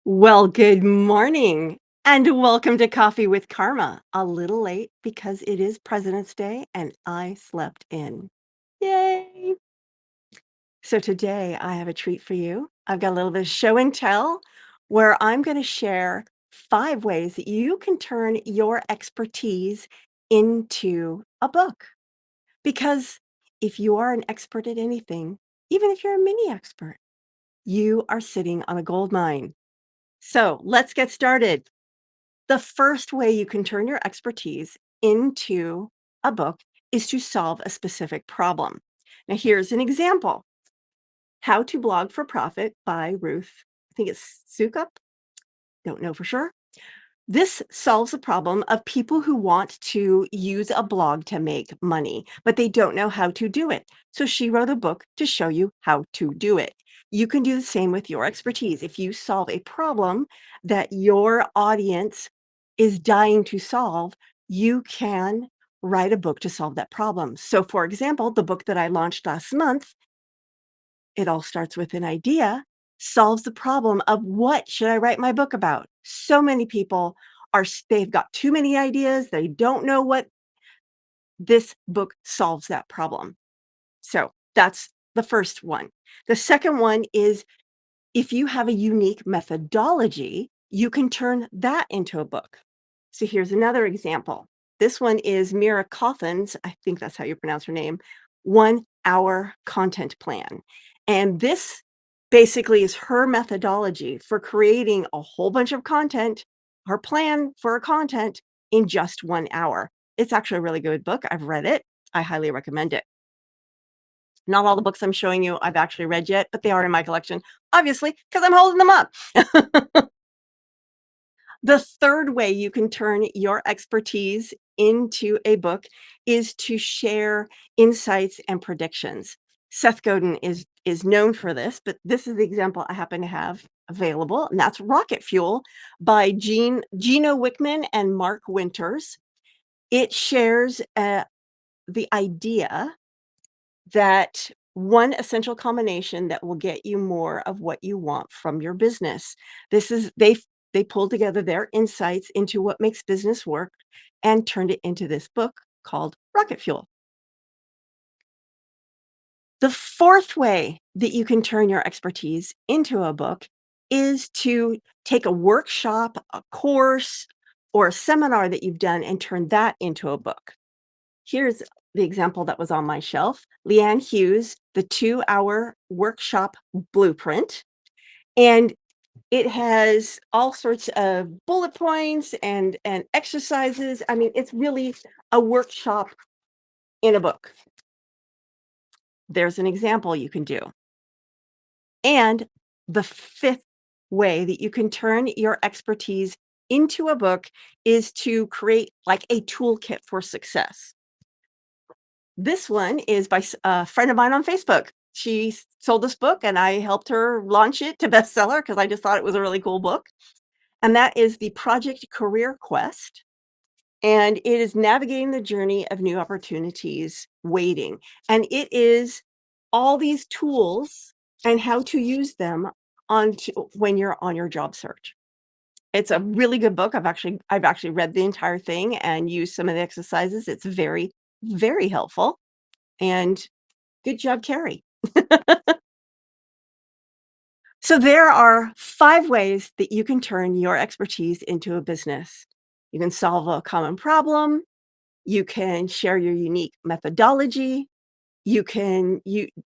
Well, good morning and welcome to Coffee with Karma. A little late because it is President's Day and I slept in. Yay! So today I have a treat for you. I've got a little bit of show and tell where I'm going to share 5 ways that you can turn your expertise into a book. Because if you are an expert at anything, even if you're a mini expert, you are sitting on a gold mine. So let's get started. The first way you can turn your expertise into a book is to solve a specific problem. Now, here's an example. How to Blog for Profit by Ruth. I think it's Soukup. Don't know for sure. This solves the problem of people who want to use a blog to make money, but they don't know how to do it. So she wrote a book to show you how to do it. You can do the same with your expertise. If you solve a problem that your audience is dying to solve, you can write a book to solve that problem. So, for example, the book that I launched last month, it all starts with an idea, solves the problem of what should I write my book about? So many people they've got too many ideas. They don't know what this book solves that problem. So that's the first one. The second one is if you have a unique methodology, you can turn that into a book. So here's another example. This one is Meera Kothand's, I think that's how you pronounce her name, 1 hour content plan. And this basically is her methodology for creating a whole bunch of content, her plan for her content in just 1 hour. It's actually a really good book. I've read it. I highly recommend it. Not all the books I'm showing you I've actually read yet, but they are in my collection, obviously, because I'm holding them up. The third way you can turn your expertise into a book is to share insights and predictions. Seth Godin is known for this, but this is the example I happen to have available, and that's Rocket Fuel by Gino Wickman and Mark Winters. It shares the idea that one essential combination that will get you more of what you want from your business. This is they pulled together their insights into what makes business work and turned it into this book called Rocket Fuel. The fourth way that you can turn your expertise into a book is to take a workshop, a course, or a seminar that you've done and turn that into a book. Here's the example that was on my shelf, Leanne Hughes, the 2 hour workshop blueprint. And it has all sorts of bullet points and exercises. I mean, it's really a workshop in a book. There's an example you can do. And the fifth way that you can turn your expertise into a book is to create like a toolkit for success. This one is by a friend of mine on Facebook. She sold this book and I helped her launch it to bestseller because I just thought it was a really cool book. And that is the Project Career Quest. And it is navigating the journey of new opportunities waiting. And it is all these tools and how to use them when you're on your job search. It's a really good book. I've actually read the entire thing and used some of the exercises. It's very, very helpful. And good job, Kerry. So there are 5 ways that you can turn your expertise into a business. You can solve a common problem, you can share your unique methodology, you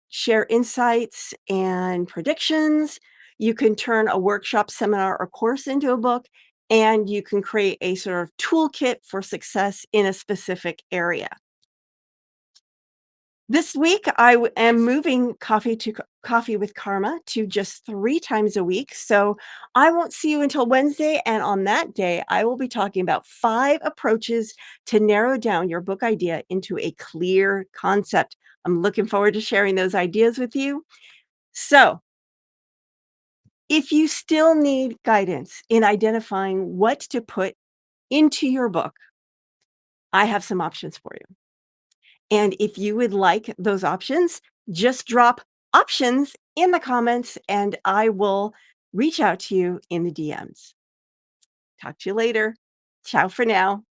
share insights and predictions, you can turn a workshop, seminar, or course into a book, and you can create a sort of toolkit for success in a specific area. This week, am moving Coffee with Karma to just 3 times a week, so I won't see you until Wednesday, and on that day, I will be talking about 5 approaches to narrow down your book idea into a clear concept. I'm looking forward to sharing those ideas with you. So, if you still need guidance in identifying what to put into your book, I have some options for you. And if you would like those options, just drop options in the comments and I will reach out to you in the DMs. Talk to you later. Ciao for now.